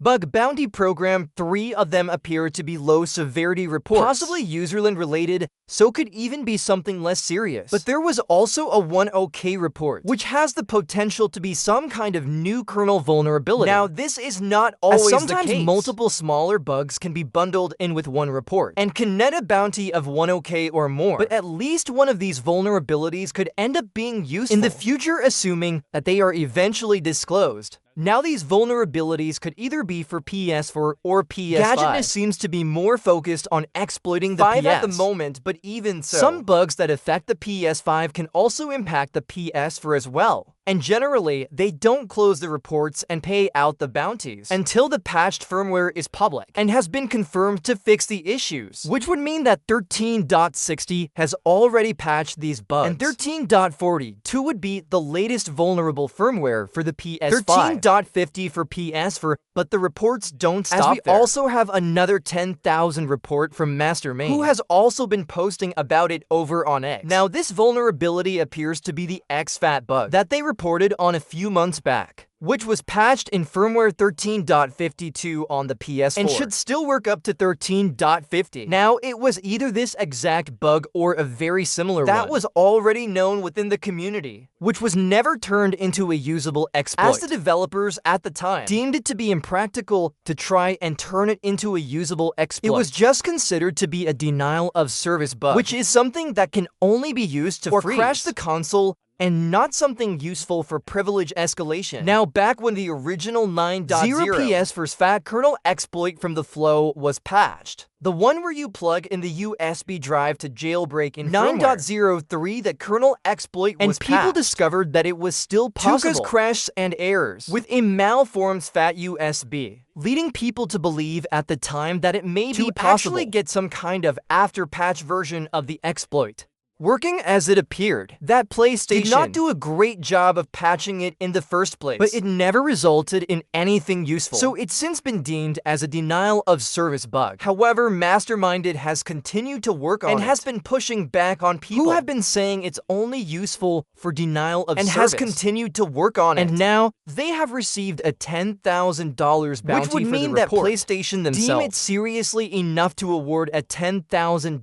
Bug Bounty Program, 3 of them appear to be low-severity reports, possibly userland-related, so could even be something less serious. But there was also a 10K report, which has the potential to be some kind of new kernel vulnerability. Now, this is not always the case. Sometimes multiple smaller bugs can be bundled in with one report, and can net a bounty of 10K or more. But at least one of these vulnerabilities could end up being useful in the future, assuming that they are eventually disclosed. Now these vulnerabilities could either be for PS4 or PS5. Gadgetness seems to be more focused on exploiting the PS5 at the moment, but even so, some bugs that affect the PS5 can also impact the PS4 as well. And generally, they don't close the reports and pay out the bounties until the patched firmware is public and has been confirmed to fix the issues, which would mean that 13.60 has already patched these bugs. And 13.42 would be the latest vulnerable firmware for the PS5. 13.50 for PS4, but the reports don't stop there. As we also have another 10,000 report from Mastermain, who has also been posting about it over on X. Now, this vulnerability appears to be the ExFAT bug that they reported on a few months back, which was patched in firmware 13.52 on the PS4 and should still work up to 13.50. Now, it was either this exact bug or a very similar one that was already known within the community, which was never turned into a usable exploit, as the developers at the time deemed it to be impractical to try and turn it into a usable exploit. It was just considered to be a denial of service bug, which is something that can only be used to crash the console and not something useful for privilege escalation. Now, back when the original 9.0 PS4's FAT kernel exploit from the flow was patched, the one where you plug in the USB drive to jailbreak in 9.03, the kernel exploit was patched, and people discovered that it was still possible to cause crashes and errors with a malformed FAT USB, leading people to believe at the time that it may be possible to actually get some kind of after-patch version of the exploit. Working as it appeared, that PlayStation did not do a great job of patching it in the first place, but it never resulted in anything useful, so it's since been deemed as a denial of service bug. However, Masterminded has continued to work on it and has been pushing back on people who have been saying it's only useful for denial of service, and has continued to work on it. And now, they have received a $10,000 bounty, which would mean that PlayStation themselves deem it seriously enough to award a $10,000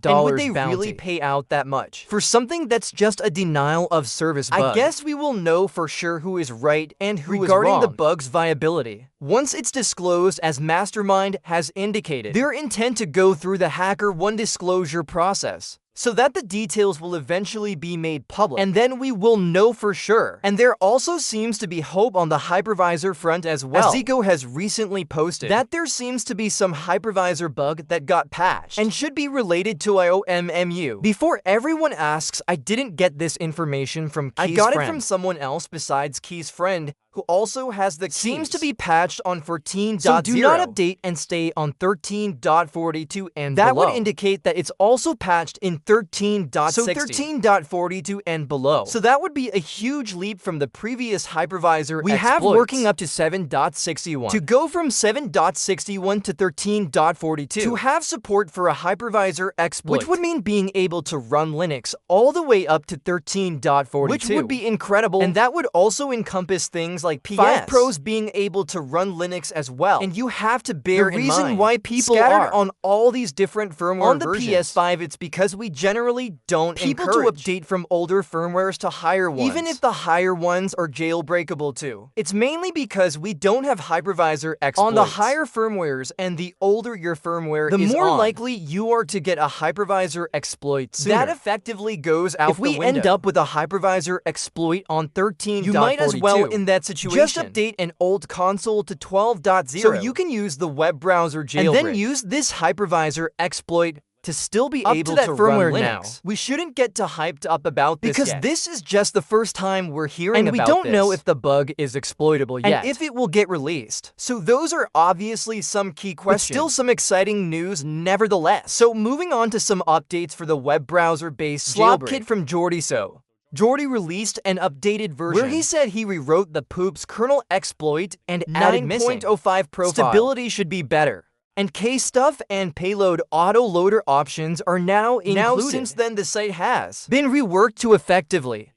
bounty. And would they really pay out that much for something that's just a denial of service bug? I guess we will know for sure who is right and who is wrong regarding the bug's viability once it's disclosed, as Mastermind has indicated their intent to go through the HackerOne disclosure process, so that the details will eventually be made public, and then we will know for sure. And there also seems to be hope on the Hypervisor front as well, as Zico has recently posted that there seems to be some Hypervisor bug that got patched and should be related to IOMMU. Before everyone asks, I didn't get this information from Key's friend. I got it from someone else besides Key's friend, who also has the keys. Seems to be patched on 14.0. So do not update and stay on 13.42 and that below. That would indicate that it's also patched in 13.60. So 13.42 and below. So that would be a huge leap from the previous Hypervisor we have working up to 7.61. To go from 7.61 to 13.42. To have support for a Hypervisor exploit, which would mean being able to run Linux all the way up to 13.42. Which would be incredible, and that would also encompass things like PS5 Pros being able to run Linux as well. And you have to bear in mind the reason why people are on all these different firmware versions. On the PS5, it's because we generally don't encourage people to update from older firmwares to higher ones, even if the higher ones are jailbreakable too. It's mainly because we don't have Hypervisor exploits on the higher firmwares, and the older your firmware is, the more likely you are to get a Hypervisor exploit sooner. That effectively goes out the window. If we end up with a Hypervisor exploit on 13.42, you might as well, in that situation, just update an old console to 12.0 so you can use the web browser jailbreak, and then use this Hypervisor exploit to still be able to firmware run Linux. Now, we shouldn't get too hyped up about this because this is just the first time we're hearing about this. And we don't know if the bug is exploitable yet, and if it will get released. So those are obviously some key questions, but still some exciting news nevertheless. So moving on to some updates for the web browser-based jailbreak from Jordy. So Jordy released an updated version where he said he rewrote the Poops kernel exploit and added 9.05 profile. Stability should be better. And Kstuff and payload autoloader options are now included. Since then, the site has been reworked to effectively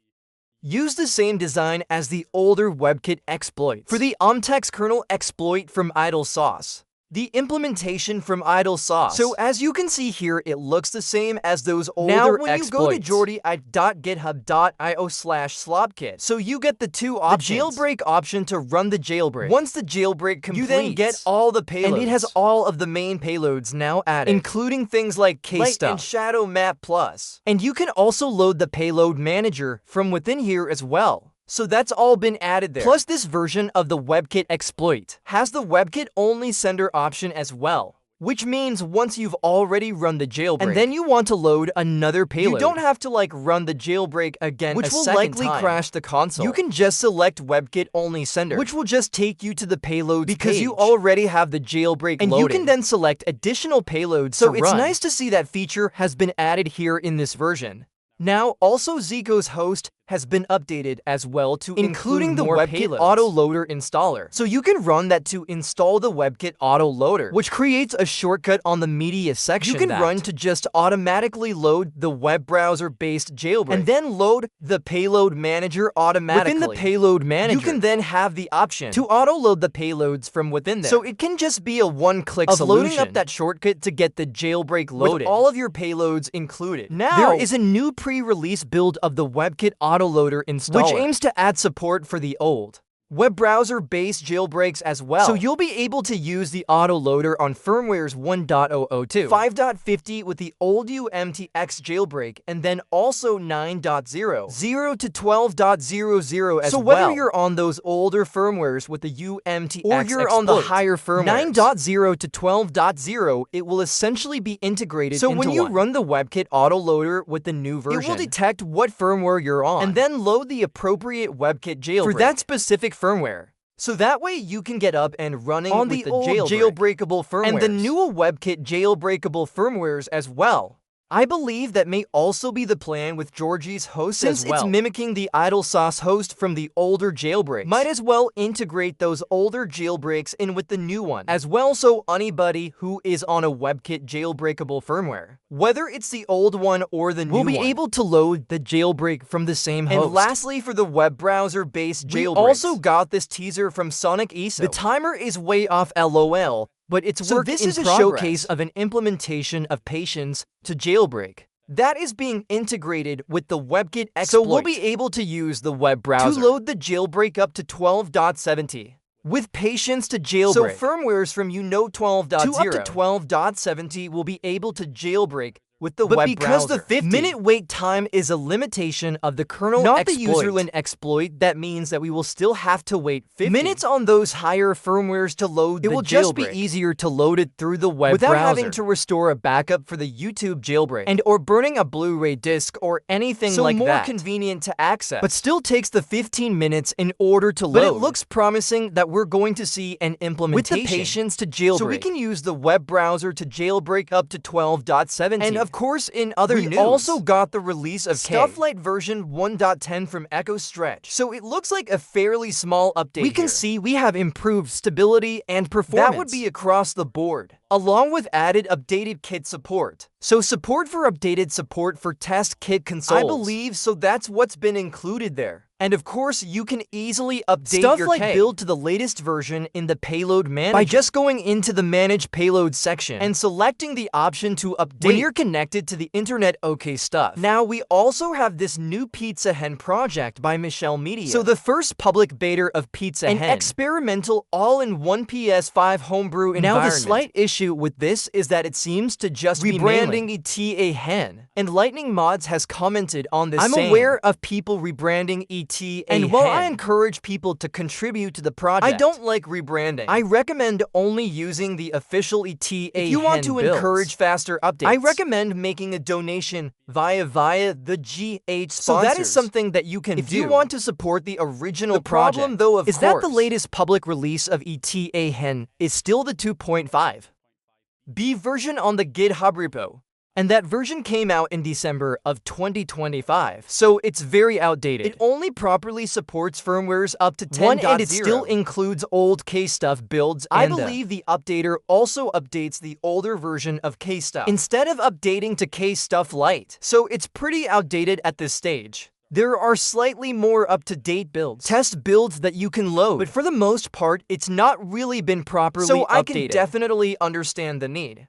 use the same design as the older WebKit exploits. For the Omtex kernel exploit from idle sauce, the implementation from idle sauce. So as you can see here, it looks the same as those older exploits. Now, when you go to jordi.github.io/slopkit, so you get the two options. The jailbreak option to run the jailbreak. Once the jailbreak completes, you then get all the payloads. And it has all of the main payloads now added, including things like Kstuff and Shadow Map Plus. And you can also load the payload manager from within here as well. So that's all been added there. Plus, this version of the WebKit exploit has the WebKit only sender option as well, which means once you've already run the jailbreak and then you want to load another payload, you don't have to run the jailbreak again, which will likely crash the console. You can just select WebKit only sender, which will just take you to the payloads because page. You already have the jailbreak and loaded. You can then select additional payloads to run. So it's nice to see that feature has been added here in this version. Now, also Zico's host has been updated as well to including the WebKit autoloader installer. So you can run that to install the WebKit autoloader, which creates a shortcut on the media section. You can run to just automatically load the web browser-based jailbreak and then load the payload manager automatically. Within the payload manager, you can then have the option to autoload the payloads from within there. So it can just be a one-click solution loading up that shortcut to get the jailbreak loaded with all of your payloads included. Now, there is a new pre-release build of the WebKit autoloader installer, which aims to add support for the old web browser-based jailbreaks as well. So you'll be able to use the autoloader on firmwares 1.002, 5.50 with the old UMTX jailbreak, and then also 9.0, 0 to 12.00 as well. So whether you're on those older firmwares with the UMTX or you're on the higher firmware, 9.0 to 12.0, it will essentially be integrated into one. So when you run the WebKit autoloader with the new version, it will detect what firmware you're on and then load the appropriate WebKit jailbreak for that specific firmware. So that way you can get up and running on the old jailbreakable firmware and the newer WebKit jailbreakable firmwares as well. I believe that may also be the plan with Georgie's host as well. Since it's mimicking the idle sauce host from the older jailbreaks, might as well integrate those older jailbreaks in with the new one as well, so anybody who is on a WebKit jailbreakable firmware, whether it's the old one or the new one, will be able to load the jailbreak from the same host. And lastly, for the web browser-based jailbreaks, we also got this teaser from Sonic ESO. The timer is way off LOL, but it's work in progress. So this is a showcase of an implementation of Patience to jailbreak that is being integrated with the WebKit exploit. So we'll be able to use the web browser to load the jailbreak up to 12.70 with Patience to jailbreak. So firmwares from 12.0 up to 12.70 will be able to jailbreak with the web browser. But because the 50-minute wait time is a limitation of the kernel not exploit, the userland exploit, that means that we will still have to wait 50 minutes on those higher firmwares to load the jailbreak. It will just be easier to load it through the web browser without having to restore a backup for the YouTube jailbreak and or burning a Blu-ray disc or anything like that. So more convenient to access, but still takes the 15 minutes in order to load. But it looks promising that we're going to see an implementation with the Patience to jailbreak. So we can use the web browser to jailbreak up to 12.70. And of course, in other news, we also got the release of Kstuff Lite version 1.10 from Echo Stretch. So it looks like a fairly small update. We can see we have improved stability and performance. That would be across the board, along with added updated kit support. So support for updated support for test kit consoles, I believe, so that's what's been included there. And of course, you can easily update your build to the latest version in the payload manager by just going into the manage payload section and selecting the option to update when you're connected to the internet. OK Stuff. Now we also have this new Pizza Hen project by Michelle Media. So the first public beta of Pizza Hen, an experimental all-in-one PS5 homebrew environment. Now the slight issue with this is that it seems to just be rebranding ETA Hen. And Lightning Mods has commented on this. I'm aware of people rebranding ETA. And while I encourage people to contribute to the project, I don't like rebranding. I recommend only using the official ETA. If you want to encourage faster updates, I recommend making a donation via the GH sponsors. So that is something that you can do if you want to support the original project. The problem, though, of course, is that the latest public release of ETA Hen is still the 2.5b version on the GitHub repo. And that version came out in December of 2025, so it's very outdated. It only properly supports firmwares up to 10.0, and it still includes old Kstuff builds. I believe the updater also updates the older version of Kstuff instead of updating to Kstuff Lite, so it's pretty outdated at this stage. There are slightly more up-to-date builds, test builds that you can load, but for the most part, it's not really been properly updated. So I can definitely understand the need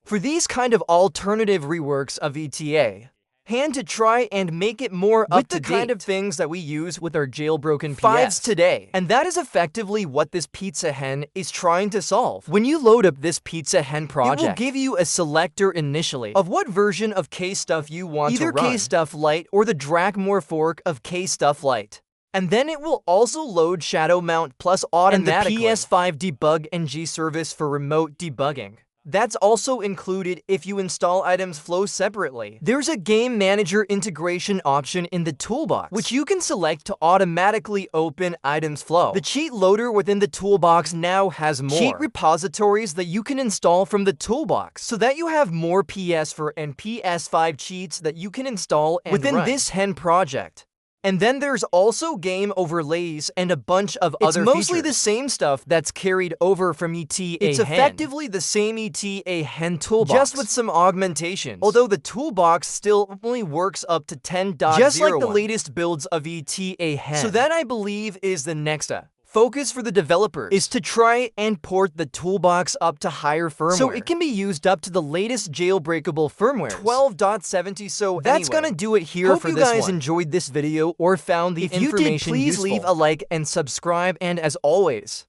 for these kind of alternative reworks of ETA, to try and make it more up-to-date with the kind of things that we use with our jailbroken PS5s today. And that is effectively what this Pizza Hen is trying to solve. When you load up this Pizza Hen project, it will give you a selector initially of what version of Kstuff you want to run. Either Kstuff Lite or the Dragmore fork of Kstuff Lite. And then it will also load Shadow Mount Plus automatically, and the PS5 Debug NG service for remote debugging. That's also included if you install items flow separately. There's a game manager integration option in the toolbox, which you can select to automatically open items flow. The cheat loader within the toolbox now has more cheat repositories that you can install from the toolbox, so that you have more PS4 and PS5 cheats that you can install and within run this Hen project. And then there's also game overlays and a bunch of other features. It's mostly the same stuff that's carried over from ETA Hen. It's effectively the same ETA Hen toolbox, just with some augmentations. Although the toolbox still only works up to 10.0, just like the latest builds of ETA Hen. So that, I believe, is the next focus for the developers, is to try and port the toolbox up to higher firmware, so it can be used up to the latest jailbreakable firmware, 12.70. So that's gonna do it here for this one. Hope you guys enjoyed this video or found the information useful. If you did, please leave a like and subscribe, and as always,